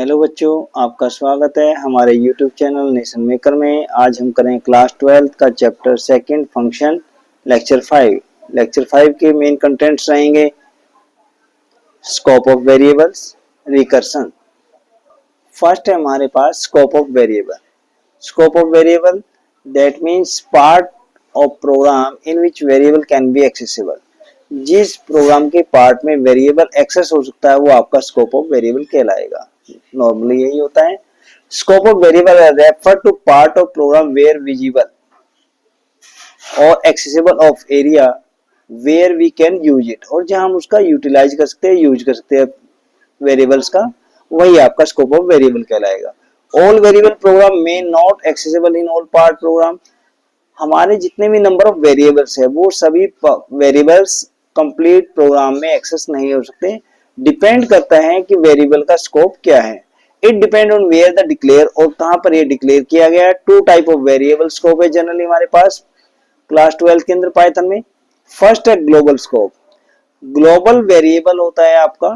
Hello बच्चों, आपका स्वागत है हमारे यूट्यूब चैनल नेशन मेकर में। आज हम करें क्लास 12 का chapter second function lecture 5। Lecture 5 के मेन कंटेंट्स रहेंगे scope of variables, recursion. First है हमारे पास scope of variable. Scope of variable that means part of program in which variable can be accessible. जिस प्रोग्राम के part में variable access हो सकता है वो आपका स्कोप ऑफ वेरिएबल कहलाएगा। नॉर्मली यही होता है। Scope of variable refer to part of program where visible और accessible of area where we can use it, और जहां हम उसका यूटिलाइज कर सकते हैं, यूज कर सकते हैं वेरिएबल्स का, वही आपका स्कोप ऑफ वेरिएबल कहलाएगा। All variable program may not accessible in all part program. हमारे जितने भी नंबर ऑफ वेरिएबल्स है वो सभी वेरिएबल्स कंप्लीट प्रोग्राम में एक्सेस नहीं हो सकते। डिपेंड करता है कि वेरिएबल का स्कोप क्या है। It depend on where the declare, और कहां पर ये डिक्लेयर किया गया है। Two type of variable scope है जनरली हमारे पास क्लास 12 के अंदर पाइथन में। फर्स्ट है ग्लोबल स्कोप। ग्लोबल वेरिएबल होता है आपका,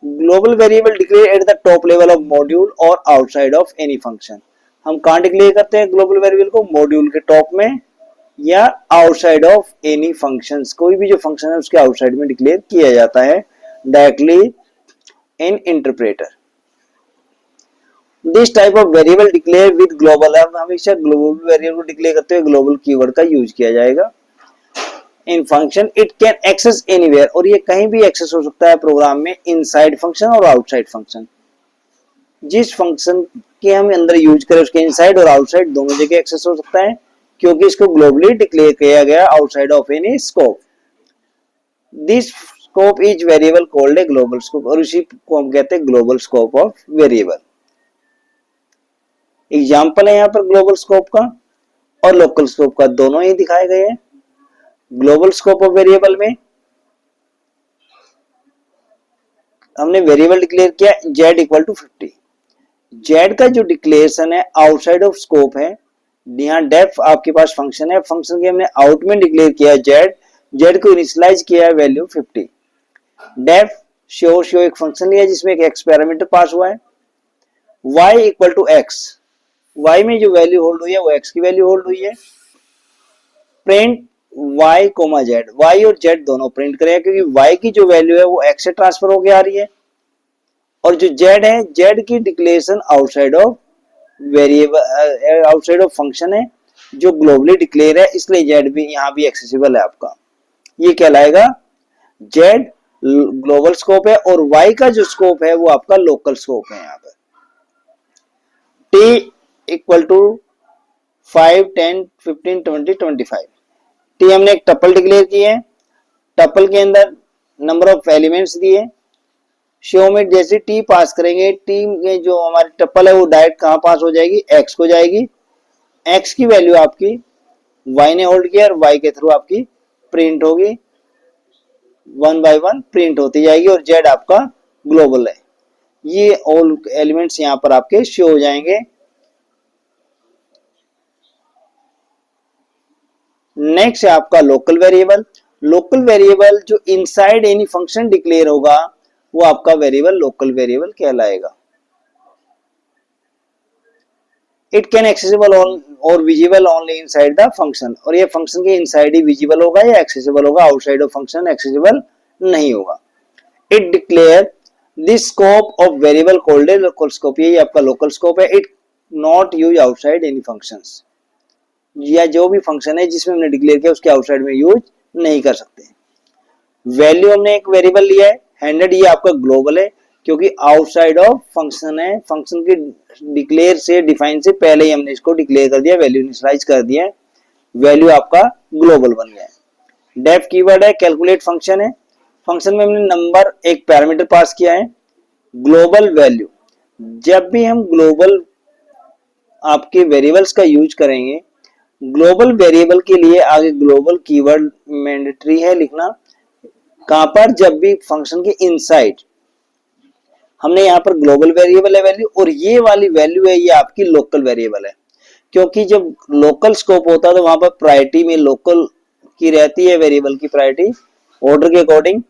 global variable declare at the top level of module और आउटसाइड ऑफ एनी फंक्शन। हम कहां डिक्लेयर करते हैं ग्लोबल वेरिएबल को? मॉड्यूल के टॉप में या आउटसाइड ऑफ एनी फंक्शंस। कोई भी जो फंक्शन है उसके आउटसाइड में डिक्लेयर किया जाता है directly in interpreter. This type of variable declare with global, अब हमेशा ग्लोबल वेरिएबल डिक्लेयर करते हुए ग्लोबल कीवर्ड का यूज किया जाएगा। In function it can access anywhere, और ये कहीं भी एक्सेस हो सकता है प्रोग्राम में, इनसाइड फंक्शन और आउटसाइड फंक्शन। जिस फंक्शन के हम अंदर यूज करें उसके इनसाइड और आउटसाइड दोनों जगह एक्सेस हो सकता है, क्योंकि इसको ग्लोबली डिक्लेयर किया गया outside of any scope. This scope is variable called a global scope, और इसी को हम कहते हैं global scope of variable. Example है यहाँ पर ग्लोबल स्कोप का और लोकल स्कोप का, दोनों ही दिखाए गए हैं। ग्लोबल स्कोप ऑफ वेरिएबल में हमने वेरिएबल डिक्लेयर किया z इक्वल टू 50। z का जो डिक्लेरेशन है आउटसाइड ऑफ स्कोप है। यहाँ डेफ आपके पास फंक्शन है, फंक्शन के हमने आउट में डिक्लेयर किया z को इनिशियलाइज किया है वैल्यू 50। डेफ शो एक फंक्शन लिया जिसमें एक x पैरामीटर पास हुआ है। y equal to x, y में जो वैल्यू होल्ड हुई है वो x की वैल्यू होल्ड हुई है। Print y comma z, y और z दोनों प्रिंट करें, क्योंकि y की जो वैल्यू है वो x से ट्रांसफर होके आ रही है, और जो z है z की declaration outside of variable, outside of function है जो ग्लोबली डिक्लेयर है, इसलिए z भी यहाँ भी एक्सेसिबल है आपका। ये कहलाएगा z ग्लोबल स्कोप है, और y का जो स्कोप है वो आपका लोकल स्कोप है। यहाँ पर t इक्वल टू 5, 10, 15, 20, 25। टी हमने एक टपल डिक्लेयर की है, टपल के अंदर नंबर ऑफ एलिमेंट्स दिए। शो में जैसे टी पास करेंगे, टी में जो हमारी टपल है वो डायरेक्ट कहां पास हो जाएगी? एक्स को जाएगी। एक्स की वैल्यू आपकी वाई ने होल्ड किया और वाई के थ्रू आपकी प्रिंट होगी, 1 बाय 1 प्रिंट होती जाएगी, और जेड आपका ग्लोबल है। ये ऑल एलिमेंट्स यहां पर आपके शो हो जाएंगे। नेक्स्ट है आपका लोकल वेरिएबल। लोकल वेरिएबल जो इनसाइड एनी फंक्शन डिक्लेयर होगा वो आपका वेरिएबल लोकल वेरिएबल कहलाएगा। इट कैन एक्सेसिबल और visible only inside the function, और ये फंक्शन के इनसाइड ही विजिबल होगा या एक्सेसिबल होगा, आउटसाइड ऑफ फंक्शन एक्सेसिबल नहीं होगा। It declare this scope of variable called a local scope, ये आपका लोकल स्कोप है। It not use outside any functions, या जो भी फंक्शन है जिसमें हमने डिक्लेयर किया उसके आउटसाइड में यूज नहीं कर सकते। वैल्यू हमने एक वेरिएबल लिया है 100, ये आपका ग्लोबल है क्योंकि आउटसाइड ऑफ फंक्शन है, फंक्शन के डिक्लेयर से डिफाइन से पहले ही हमने इसको डिक्लेयर कर दिया, वैल्यू इनिशियलाइज कर दिया, वैल्यू आपका ग्लोबल बन गया है। डेफ कीवर्ड है, कैलकुलेट फंक्शन है, फंक्शन में हमने नंबर एक पैरामीटर पास किया है। ग्लोबल वैल्यू, जब भी हम ग्लोबल आपके वेरिएबल्स का यूज करेंगे, ग्लोबल वेरिएबल के लिए आगे ग्लोबल कीवर्ड मैंडेटरी है लिखना। कहां पर? जब भी फंक्शन के इनसाइड हमने यहाँ पर ग्लोबल वेरिएबल है वैल्यू, और ये वाली वैल्यू है ये आपकी लोकल वेरिएबल है, क्योंकि जब लोकल स्कोप होता है तो वहां पर प्रायोरिटी में लोकल की रहती है, वेरिएबल की प्रायोरिटी ऑर्डर के अकॉर्डिंग,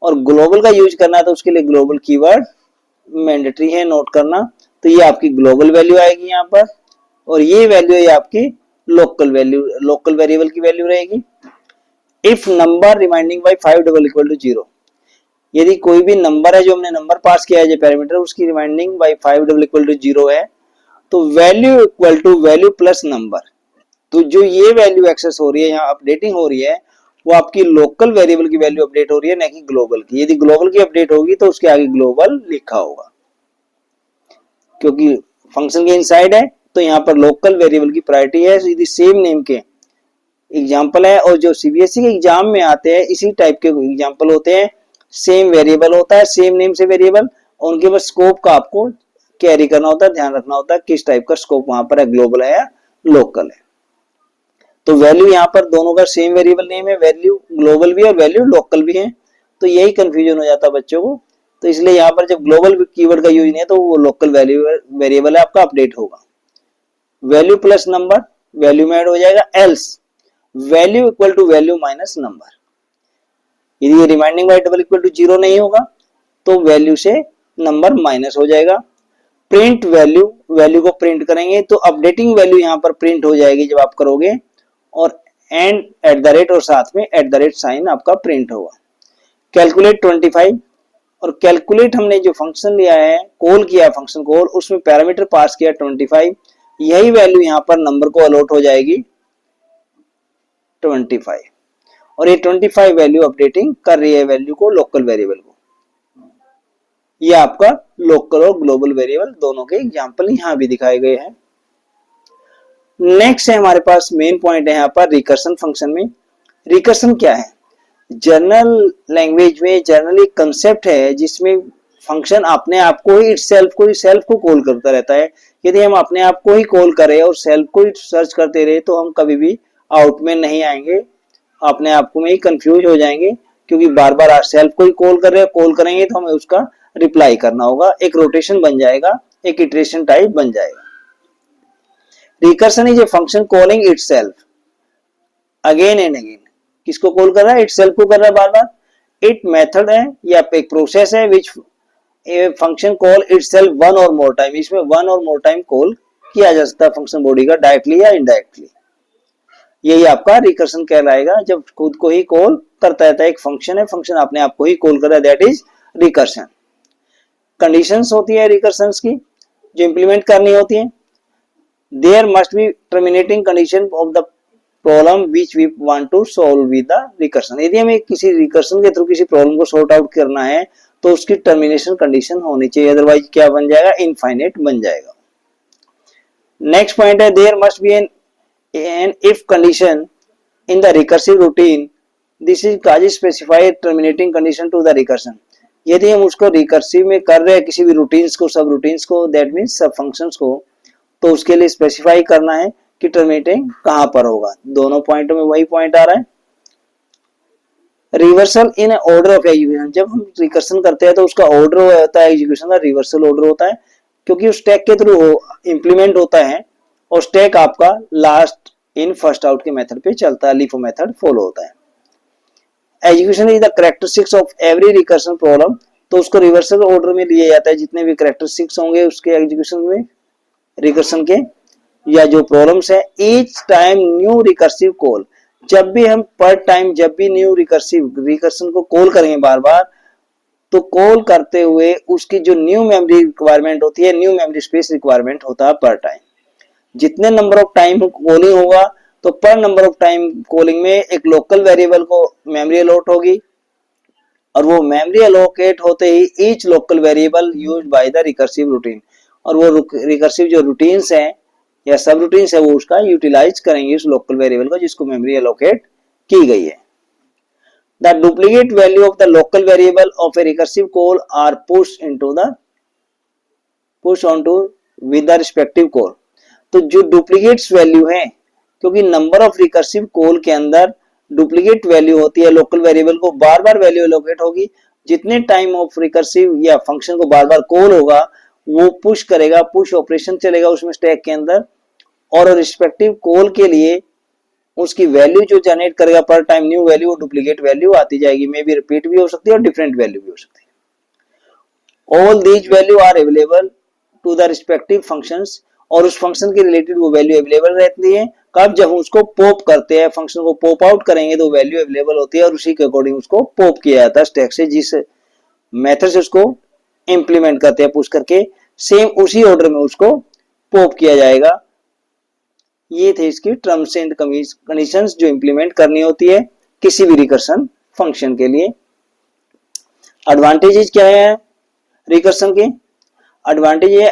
और ग्लोबल का यूज करना है तो उसके लिए ग्लोबल कीवर्ड मैंडेटरी है नोट करना। तो ये आपकी ग्लोबल वैल्यू आएगी यहाँ पर, और ये वैल्यू है आपकी लोकल वैल्यू, लोकल वेरिएबल की वैल्यू रहेगी। If number reminding by 5 double equal to 0, यदि कोई भी नंबर है जो हमने नंबर पास किया है जो पैरामीटर, उसकी reminding by 5 double equal to 0 है, तो value equal to value plus number. तो जो ये वैल्यू एक्सेस हो रही है, यहाँ अपडेटिंग हो रही है, वो आपकी लोकल वेरिएबल की वैल्यू अपडेट हो रही है, ना कि ग्लोबल की। यदि ग्लोबल की अपडेट होगी तो उसके आगे ग्लोबल लिखा होगा, क्योंकि फंक्शन के इनसाइड है, तो यहाँ पर लोकल वेरिएबल की प्रायोरिटी है। यदि सेम नेम के एग्जाम्पल है, और जो सीबीएसई के एग्जाम में आते हैं इसी टाइप के एग्जाम्पल होते हैं, सेम वेरिएबल होता है, सेम नेम से वेरिएबल, और उनके बस स्कोप का आपको कैरी करना होता है, ध्यान रखना होता है किस टाइप का स्कोप वहां पर है, ग्लोबल है या लोकल है। तो वैल्यू यहाँ पर दोनों का सेम वेरिएबल नेम है, वैल्यू ग्लोबल भी है और वैल्यू लोकल भी है, तो यही कंफ्यूजन हो जाता है बच्चों को। तो इसलिए यहाँ पर जब ग्लोबल कीवर्ड का यूज नहीं है तो वो लोकल वैल्यू वेरिएबल है आपका, अपडेट होगा। वैल्यू प्लस नंबर वैल्यू में ऐड हो जाएगा, else value equal to value minus number. यदि ये reminding by double equal to 0 नहीं होगा तो वैल्यू से नंबर माइनस हो जाएगा। प्रिंट वैल्यू, वैल्यू को प्रिंट करेंगे तो अपडेटिंग वैल्यू यहाँ पर प्रिंट हो जाएगी जब आप करोगे, और एंड एट द रेट और साथ में एट द रेट साइन आपका प्रिंट होगा। कैलकुलेट 25, और कैलकुलेट हमने जो फंक्शन लिया है, कॉल किया फंक्शन कॉल, उसमें पैरामीटर पास किया 25, यही वैल्यू यहाँ पर नंबर को अलॉट हो जाएगी 25, और ये 25 वैल्यू अपडेटिंग कर रही है वैल्यू को, लोकल वेरिएबल को। ये आपका लोकल और ग्लोबल वेरिएबल दोनों के एग्जांपल यहाँ भी दिखाए गए हैं। नेक्स्ट है हमारे पास मेन पॉइंट है यहाँ पर रिकर्सन फंक्शन में। रिकर्सन क्या है? जनरल लैंग्वेज में जनरली कंसेप्ट है जिसमें फंक्शन अपने आप को ही सेल्फ को कॉल करता रहता है। यदि हम अपने आप को ही कॉल करें और सेल्फ को ही सर्च करते रहे तो हम कभी भी आउट में नहीं आएंगे, अपने आप को में ही कंफ्यूज हो जाएंगे, क्योंकि बार बार सेल्फ को ही कॉल कर रहे हैं, कॉल करेंगे तो हमें उसका रिप्लाई करना होगा, एक रोटेशन बन जाएगा, एक इटरेशन टाइप बन जाएगा। Recursion is a function calling itself again and again. किसको कॉल कर रहा है? इटसेल्फ को कर रहा है बार बार। इट मेथड है या एक प्रोसेस है which a function call itself one or more time. इसमें one or more time call किया जा सकता है फंक्शन बॉडी का, डायरेक्टली या इनडायरेक्टली। यही आपका रिकर्सन कहलाएगा, जब खुद को ही कॉल करता रहता है। एक फंक्शन है, फंक्शन अपने आप को ही कॉल कर रहा है, दैट इज रिकर्सन। कंडीशंस होती है रिकर्सन्स की जो इंप्लीमेंट करनी होती है। There must be terminating condition of the problem which we want to solve with the recursion. यदि हमें किसी रिकर्सन के थ्रू किसी प्रॉब्लम को सॉर्ट आउट करना है तो उसकी टर्मिनेशन कंडीशन होनी चाहिए, अदरवाइज क्या बन जाएगा? इनफाइनाइट बन जाएगा। नेक्स्ट पॉइंट है there must be an if condition in the recursive routine, this is cause specified terminating condition to the recursion. यदि हम उसको रिकर्सिव में कर रहे हैं किसी भी रूटीन्स को, सब रूटीन्स को, दैट मीन्स सब फंक्शंस को, तो उसके लिए स्पेसिफाई करना है कि टर्मिनेटिंग कहां पर होगा। दोनों पॉइंटों में वही पॉइंट आ रहा है। Reversal in order of execution, जब हम रिकर्सन करते हैं तो उसका ऑर्डर होता है एग्जीक्यूशन का, रिवर्सल ऑर्डर होता है, क्योंकि उस स्टैक के थ्रू इंप्लीमेंट होता है, और स्टैक आपका लास्ट इन फर्स्ट आउट के मेथड पे चलता है, लिफो मेथड फॉलो होता है। Execution is the characteristics of every recursion problem, तो उसको रिवर्सल ऑर्डर में लिया जाता है, जितने भी कैरेक्टरिस्टिक्स होंगे उसके एग्जीक्यूशन में, रिकर्सन के या जो प्रॉब्लम्स है। Each time new recursive call, जब भी हम पर टाइम जब भी न्यू रिकर्सन को कॉल करेंगे बार बार, तो कॉल करते हुए उसकी जो न्यू मेमोरी रिक्वायरमेंट होती है, न्यू मेमोरी स्पेस रिक्वायरमेंट होता है पर टाइम। जितने नंबर ऑफ टाइम कॉलिंग होगा तो पर नंबर ऑफ टाइम कॉलिंग में एक लोकल वेरिएबल को मेमोरी अलॉट होगी, और वो मेमोरी अलोकेट होते ही each local variable used by the recursive routine, और वो रिकर्सिव जो रूटीन्स हैं या सब रूटीन्स है वो उसका यूटिलाइज करेंगे उस लोकल वेरिएबल को जिसको मेमोरी एलोकेट की गई है। The duplicate value of the local variable of a recursive call are push on to with the respective call. तो जो डुप्लीकेट्स वैल्यू है, क्योंकि नंबर ऑफ रिकर्सिव कॉल के अंदर डुप्लीकेट वैल्यू होती है, लोकल वेरिएबल को बार बार वैल्यू एलोकेट होगी, जितने टाइम ऑफ रिकर्सिव या फंक्शन को बार बार कॉल होगा वो पुश करेगा, पुश ऑपरेशन चलेगा उसमें स्टैक के अंदर, और रिस्पेक्टिव कॉल के लिए उसकी वैल्यू जो जनरेट करेगा पर time new value, duplicate value आती जाएगी, मे बी रिपीट भी हो सकती है और डिफरेंट वैल्यू भी हो सकती है। All these value are available to the respective functions, और उस फंक्शन के रिलेटेड वो वैल्यू अवेलेबल रहती है। कब? जब हम उसको पॉप करते हैं, फंक्शन को पॉप आउट करेंगे तो वैल्यू अवेलेबल होती है और उसी के अकॉर्डिंग उसको पॉप किया जाता है स्टैक से, जिस मेथड से उसको इंप्लीमेंट करते हैं पुश करके, सेम उसी ऑर्डर में उसको पॉप किया जाएगा। ये थे इसकी टर्म्स एंड कंडीशंस जो इंप्लीमेंट करनी होती है किसी भी रिकर्सन फंक्शन के लिए। एडवांटेजेस क्या है रिकर्सन के? एडवांटेज है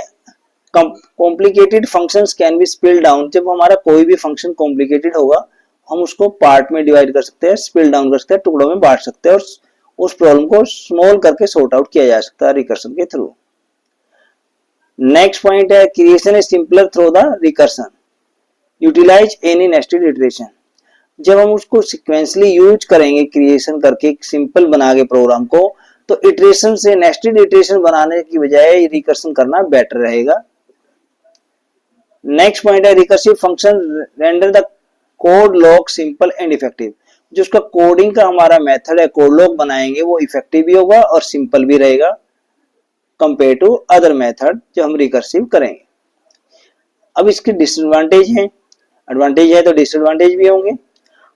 complicated functions can be spill down. जब हमारा कोई भी फंक्शन कॉम्प्लिकेटेड होगा हम उसको पार्ट में डिवाइड कर सकते हैं, स्पिल डाउन कर सकते हैं, टुकड़ों में बांट सकते हैं और उस प्रॉब्लम को स्मॉल करके सॉर्ट आउट किया जा सकता है रिकर्सन के थ्रू। नेक्स्ट पॉइंट है creation is simpler through the recursion, utilize any nested iteration. जब हम उसको सिक्वेंसली यूज करेंगे क्रिएशन करके सिंपल बना के प्रोग्राम को, तो इटरेशन से नेस्टेड इटरेशन बनाने की बजाय रिकर्सन करना बेटर रहेगा। नेक्स्ट पॉइंट है recursive function render the code log simple and effective. जो उसका कोडिंग का हमारा मेथड है कोड लॉग बनाएंगे वो इफेक्टिव भी होगा और सिंपल भी रहेगा कंपेयर टू अदर मेथड जो हम रिकर्सिव करेंगे। अब इसके डिसएडवांटेज हैं, एडवांटेज है तो डिसएडवांटेज भी होंगे।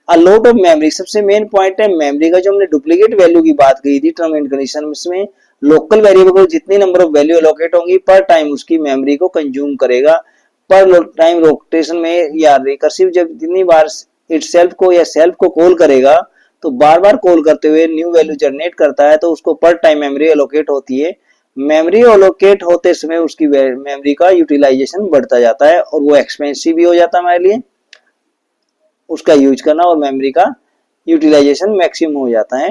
अ लॉट ऑफ मेमोरी, सबसे मेन पॉइंट है मेमोरी का। जो हमने डुप्लीकेट वैल्यू की बात की थी टर्म एंड कंडीशन में, लोकल वेरिएबल को जितनी नंबर ऑफ वैल्यू एलोकेट होंगी पर टाइम उसकी मेमोरी को कंज्यूम करेगा। पर टाइम रोटेशन में या रिकर्सिव जब जितनी बार इटसेल्फ को या सेल्फ को कॉल करेगा तो बार बार कॉल करते हुए न्यू वैल्यू जनरेट करता है, तो उसको पर टाइम मेमोरी एलोकेट होती है। मेमोरी एलोकेट होते समय उसकी मेमोरी का यूटिलाइजेशन बढ़ता जाता है और वो एक्सपेंसिव भी हो जाता है हमारे लिए उसका यूज करना, और मेमोरी का यूटिलाइजेशन मैक्सिमम हो जाता है,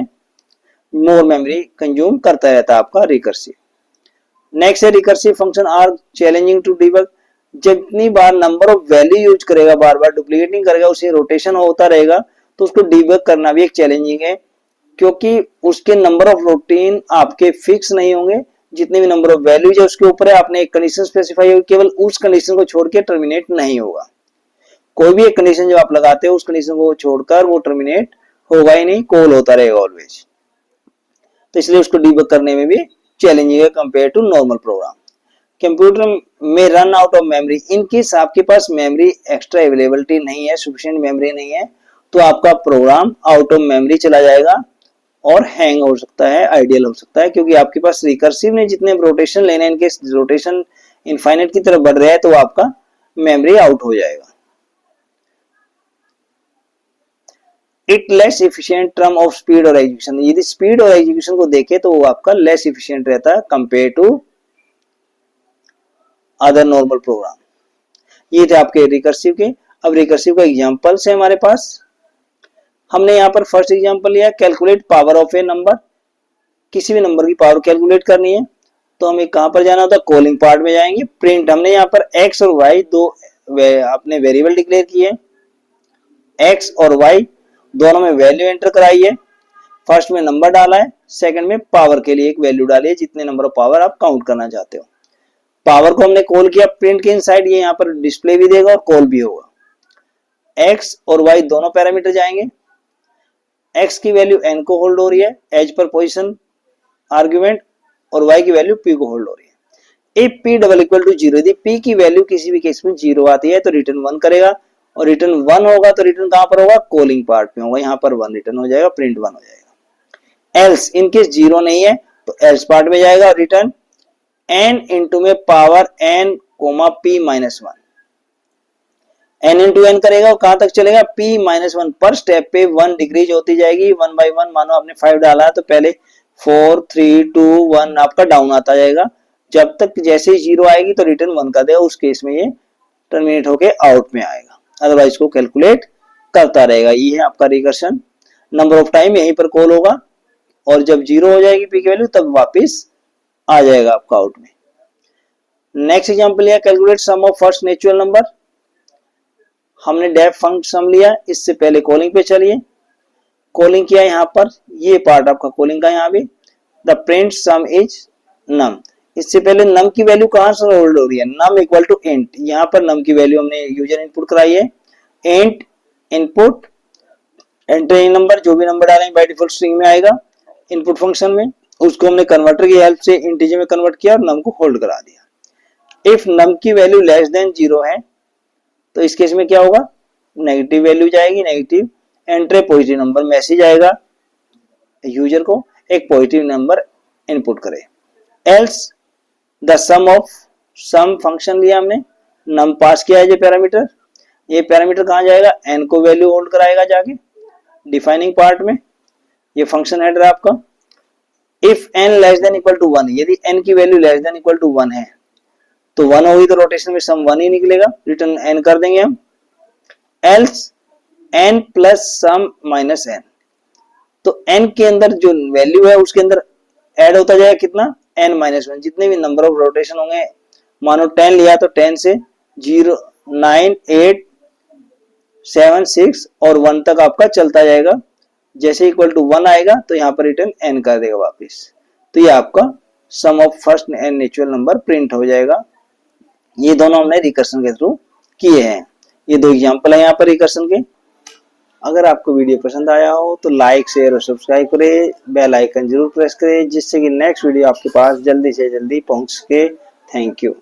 मोर मेमोरी कंज्यूम करता रहता है आपका रिकर्सिव। नेक्स्ट है recursive function are challenging to debug. जितनी बार नंबर ऑफ वैल्यू यूज करेगा बार बार डुप्लीकेट नहीं करेगा, उसे रोटेशन होता रहेगा, तो उसको डिबग करना भी एक चैलेंजिंग है, क्योंकि उसके नंबर ऑफ रूटीन आपके फिक्स नहीं होंगे। जितने भी नंबर ऑफ वैल्यूज है उसके ऊपर है, आपने एक कंडीशन स्पेसिफाई होगी, केवल उस कंडीशन को छोड़ के टर्मिनेट नहीं होगा। कोई भी एक कंडीशन जो आप लगाते हो उस कंडीशन को छोड़कर वो टर्मिनेट होगा ही नहीं, कॉल होता रहेगा ऑलवेज। तो इसलिए उसको डिबग करने में भी चैलेंजिंग है compare to normal program. Computer में run out of memory, in case आपके पास मेमोरी एक्स्ट्रा अवेलेबिलिटी नहीं है, सफिशिएंट मेमोरी नहीं है, तो आपका प्रोग्राम आउट ऑफ मेमोरी चला जाएगा और हैंग हो सकता है, आइडियल हो सकता है, क्योंकि आपके पास रिकर्सिव ने जितने रोटेशन लेने इनके रोटेशन इनफाइनाइट की तरफ बढ़ रहा है तो आपका मेमोरी आउट हो जाएगा। It less efficient term of speed और एग्जीक्यूशन। यदि स्पीड और एग्जीक्यूशन को देखें तो वो आपका लेस इफिशिएंट रहता है compare to other normal program. ये थे आपके रिकर्सिव के। अब रिकर्सिव का एग्जांपल्स है हमारे पास। हमने यहाँ पर फर्स्ट एग्जांपल लिया calculate power of A number. किसी भी नंबर की पावर कैलकुलेट करनी है तो हमें कहां पर जाना होता है, कॉलिंग पार्ट में जाएंगे। प्रिंट, हमने यहाँ पर एक्स और वाई दो अपने वेरिएबल डिक्लेयर किए, एक्स और वाई दोनों में वैल्यू एंटर कराई है। फर्स्ट में नंबर डाला है, सेकंड में पावर के लिए एक वैल्यू डाली है, जितने नंबर ऑफ पावर आप काउंट करना चाहते हो। पावर को हमने कॉल किया प्रिंट के इनसाइड, ये यहाँ पर डिस्प्ले भी देगा और कॉल भी होगा। एक्स और वाई दोनों पैरामीटर जाएंगे। एक्स की वैल्यू एन को होल्ड हो रही है एज पर पोजिशन आर्ग्यूमेंट, और वाई की वैल्यू पी को होल्ड हो रही है। If p double equal to zero, यदि पी की वैल्यू किसी भी केस में जीरो आती है तो रिटर्न वन करेगा, और रिटर्न वन होगा तो रिटर्न कहां पर होगा, कॉलिंग पार्ट में होगा, यहाँ पर वन रिटर्न हो जाएगा, प्रिंट वन हो जाएगा। एल्स, इन केस जीरो नहीं है तो एल्स पार्ट में जाएगा, रिटर्न एन इंटू में power n comma p minus one, n into n करेगा और कहां तक चलेगा, p minus one. Per step पे वन डिक्रीज होती जाएगी वन बाई वन। मानो आपने 5 डाला तो पहले 4 3 2 1 आपका डाउन आता जाएगा, जब तक जैसे ही जीरो आएगी तो रिटर्न वन कर देगा, उस केस में ये टर्मिनेट होके आउट में आएगा, अदरवाइज को कैलकुलेट करता रहेगा। ये है आपका रिकर्शन। नंबर ऑफ टाइम यहीं पर कॉल होगा और जब जीरो हो जाएगी पी की वैल्यू तब वापिस आ जाएगा आपका आउट में। नेक्स्ट एग्जांपल लिया calculate sum of first natural number. हमने डेफ फंक्शन सम लिया, इससे पहले कॉलिंग पे चलिए, कॉलिंग किया यहाँ पर, ये पार्ट आपका कॉलिंग का यहाँ भी, द प्रिंट सम इज नम। इससे पहले नम की वैल्यू कहां से होल्ड हो रही है, नम इक्वल टू इंट। यहाँ पर नम की वैल्यू हमने यूजर इनपुट कराई है, इंट इनपुट एंटर नंबर, जो भी नंबर डालेंगे बाय डिफॉल्ट स्ट्रिंग में आएगा इनपुट फंक्शन में। उसको हमने कन्वर्टर की हेल्प से इंटीजर में कन्वर्ट किया और नम को होल्ड करा दिया। इफ नम की वैल्यू लेस देन 0 है तो इस केस में क्या होगा, नेगेटिव वैल्यू जाएगी, negative, enter positive number, message आएगा यूजर को एक पॉजिटिव नंबर इनपुट करे। Else the sum of, sum function लिया हमने, नम पास किया है, ये पैरामीटर कहाँ जाएगा, एन को वैल्यू होल्ड कराएगा जाके डिफाइनिंग पार्ट में, ये फंक्शन हेडर है आपका। If n less than equal to 1, यदि एन की value less than equal to 1 है तो 1 होगी तो रोटेशन में सम 1 ही निकलेगा, रिटर्न एन कर देंगे हम। एल्स एन प्लस सम माइनस एन, तो एन के अंदर जो वैल्यू है उसके अंदर ऐड होता जाएगा कितना, एन माइनस 1, जितने भी नंबर ऑफ रोटेशन होंगे, मानो 10 लिया तो 10 से 0 9 8 7 6 और 1 तक आपका चलता जाएगा। जैसे इक्वल टू 1 आएगा तो यहाँ पर रिटर्न एन कर देगा वापस, तो ये आपका sum of first n natural number print हो जाएगा। ये दोनों हमने रिकर्सन के थ्रू किए हैं, ये दो एग्जांपल है यहाँ पर रिकर्सन के। अगर आपको वीडियो पसंद आया हो तो लाइक शेयर और सब्सक्राइब करें, बेल आइकन जरूर प्रेस करें जिससे कि नेक्स्ट वीडियो आपके पास जल्दी से जल्दी पहुंच सके। Thank you.